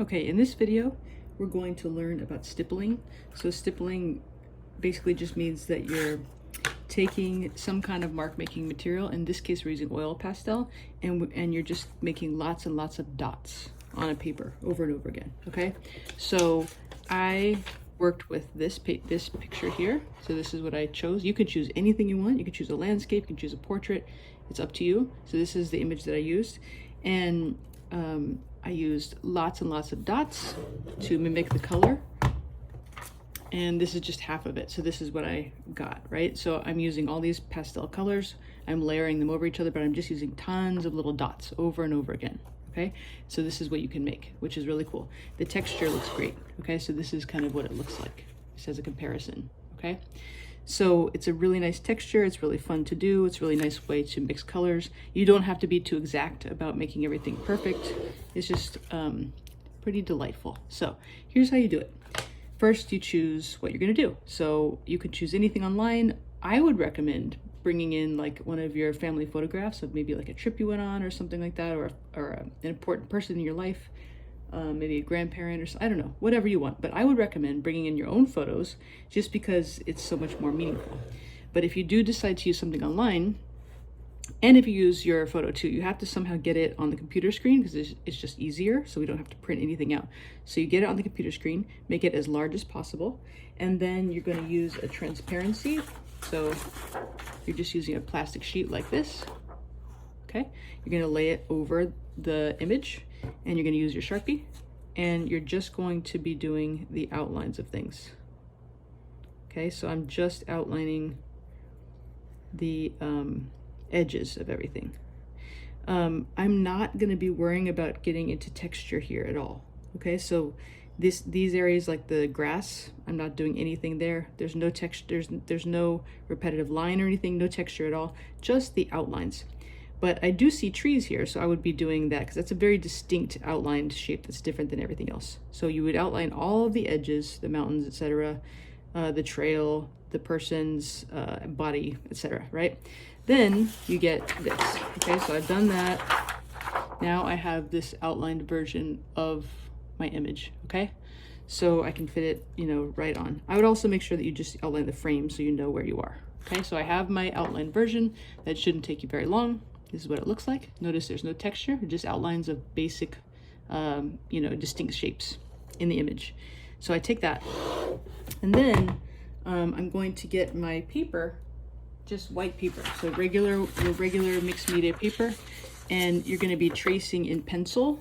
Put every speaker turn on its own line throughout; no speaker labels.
Okay, in this video, we're going to learn about stippling. So stippling basically just means that you're taking some kind of mark making material. In this case, we're using oil pastel, and you're just making lots and lots of dots on a paper over and over again, okay? So I worked with this picture here. So this is what I chose. You could choose anything you want. You could choose a landscape, you can choose a portrait. It's up to you. So this is the image that I used. And I used lots and lots of dots to mimic the color. And this is just half of it. So this is what I got, right? So I'm using all these pastel colors. I'm layering them over each other, but I'm just using tons of little dots over and over again, okay? So this is what you can make, which is really cool. The texture looks great, okay? So this is kind of what it looks like, just as a comparison, okay? So it's a really nice texture. It's really fun to do. It's a really nice way to mix colors. You don't have to be too exact about making everything perfect. It's just pretty delightful. So here's how you do it. First, you choose what you're gonna do. So you could choose anything online. I would recommend bringing in like one of your family photographs of maybe like a trip you went on or something like that, or an important person in your life. Maybe a grandparent or I don't know, whatever you want. But I would recommend bringing in your own photos just because it's so much more meaningful. But if you do decide to use something online, and if you use your photo too, you have to somehow get it on the computer screen because it's just easier, so we don't have to print anything out. So you get it on the computer screen, make it as large as possible, and then you're going to use a transparency. So you're just using a plastic sheet like this, okay? You're going to lay it over the image, and you're going to use your Sharpie, and you're just going to be doing the outlines of things. Okay, so I'm just outlining the edges of everything. I'm not going to be worrying about getting into texture here at all. Okay, so these areas like the grass, I'm not doing anything there. There's no texture, there's no repetitive line or anything, no texture at all, just the outlines. But I do see trees here, so I would be doing that because that's a very distinct outlined shape that's different than everything else. So you would outline all of the edges, the mountains, etc., the trail, the person's body, etc., right? Then you get this. Okay, so I've done that. Now I have this outlined version of my image, okay? So I can fit it, you know, right on. I would also make sure that you just outline the frame so you know where you are. Okay, so I have my outlined version. That shouldn't take you very long. This is what it looks like. Notice there's no texture, just outlines of basic, you know, distinct shapes in the image. So I take that, and then I'm going to get my paper, just white paper. So your regular mixed media paper, and you're going to be tracing in pencil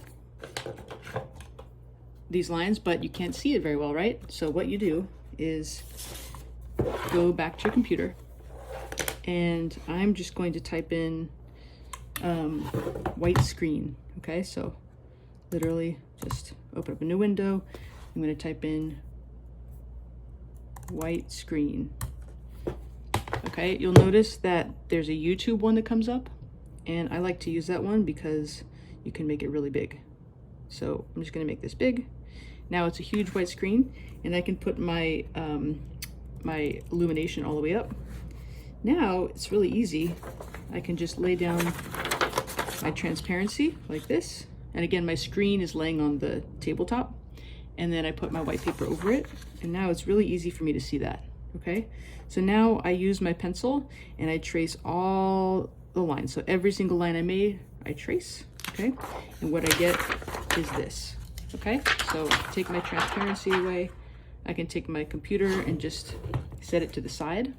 these lines, but you can't see it very well, right? So what you do is go back to your computer, and I'm just going to type in white screen. Okay, so literally just open up a new window. I'm going to type in white screen. Okay, you'll notice that there's a YouTube one that comes up, and I like to use that one because you can make it really big. So I'm just going to make this big. Now it's a huge white screen, and I can put my my illumination all the way up. Now it's really easy. I can just lay down my transparency like this, and again my screen is laying on the tabletop, and then I put my white paper over it, and now it's really easy for me to see that. Okay, so now I use my pencil and I trace all the lines. So every single line I made, I trace, okay? And what I get is this, okay? So take my transparency away. I can take my computer and just set it to the side.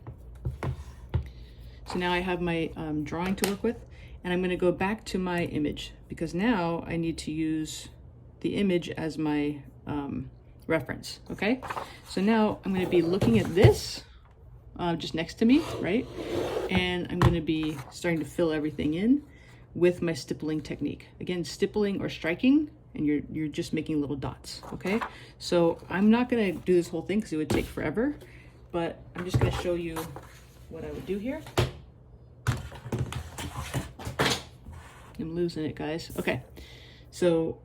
So now I have my drawing to work with, and I'm gonna go back to my image because now I need to use the image as my reference, okay? So now I'm going to be looking at this just next to me, right? And I'm going to be starting to fill everything in with my stippling technique. Again, stippling or striking, and you're just making little dots, okay? So I'm not going to do this whole thing because it would take forever, but I'm just going to show you what I would do here. I'm losing it, guys. Okay, so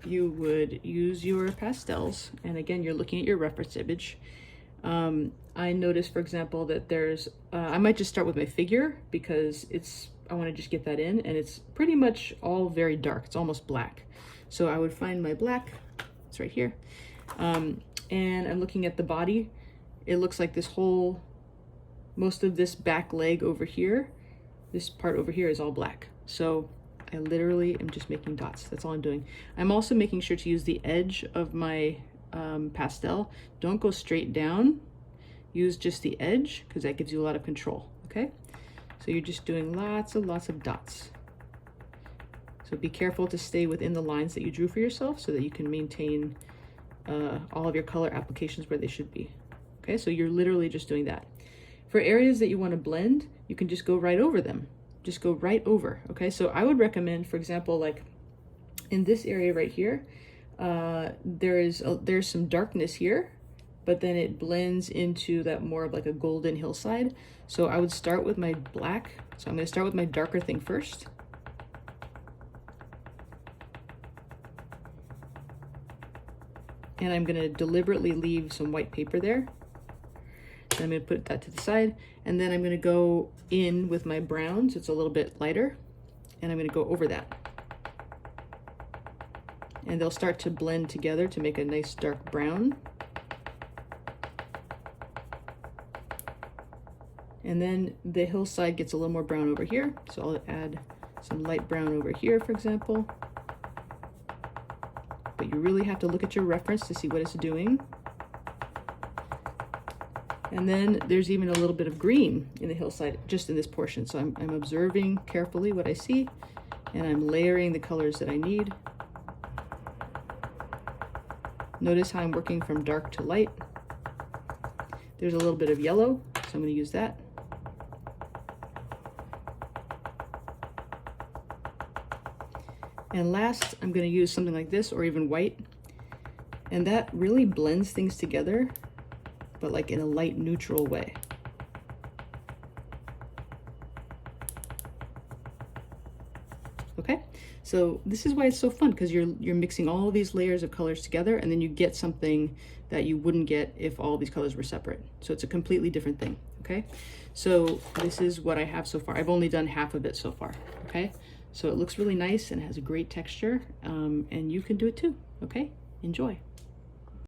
you would use your pastels, and again you're looking at your reference image. I noticed, for example, that there's I might just start with my figure because I want to just get that in, and it's pretty much all very dark. It's almost black. So I would find my black, it's right here. And I'm looking at the body. It looks like this whole, most of this back leg over here, this part over here is all black. So I literally am just making dots. That's all I'm doing. I'm also making sure to use the edge of my pastel. Don't go straight down. Use just the edge because that gives you a lot of control, okay? So you're just doing lots of dots. So be careful to stay within the lines that you drew for yourself so that you can maintain all of your color applications where they should be. Okay, so you're literally just doing that. For areas that you want to blend, you can just go right over them. Just go right over, okay? So I would recommend, for example, like in this area right here, there's some darkness here, but then it blends into that more of like a golden hillside. So I would start with my black. So I'm going to start with my darker thing first. And I'm going to deliberately leave some white paper there. And I'm going to put that to the side. And then I'm going to go in with my brown, so it's a little bit lighter. And I'm going to go over that. And they'll start to blend together to make a nice dark brown. And then the hillside gets a little more brown over here. So I'll add some light brown over here, for example. But you really have to look at your reference to see what it's doing. And then there's even a little bit of green in the hillside, just in this portion. So I'm observing carefully what I see, and I'm layering the colors that I need. Notice how I'm working from dark to light. There's a little bit of yellow, so I'm going to use that. And last, I'm going to use something like this, or even white. And that really blends things together, but like in a light neutral way. Okay, so this is why it's so fun, because you're mixing all of these layers of colors together, and then you get something that you wouldn't get if all these colors were separate. So it's a completely different thing. Okay, so this is what I have so far. I've only done half of it so far. Okay, so it looks really nice and has a great texture, and you can do it too. Okay, enjoy.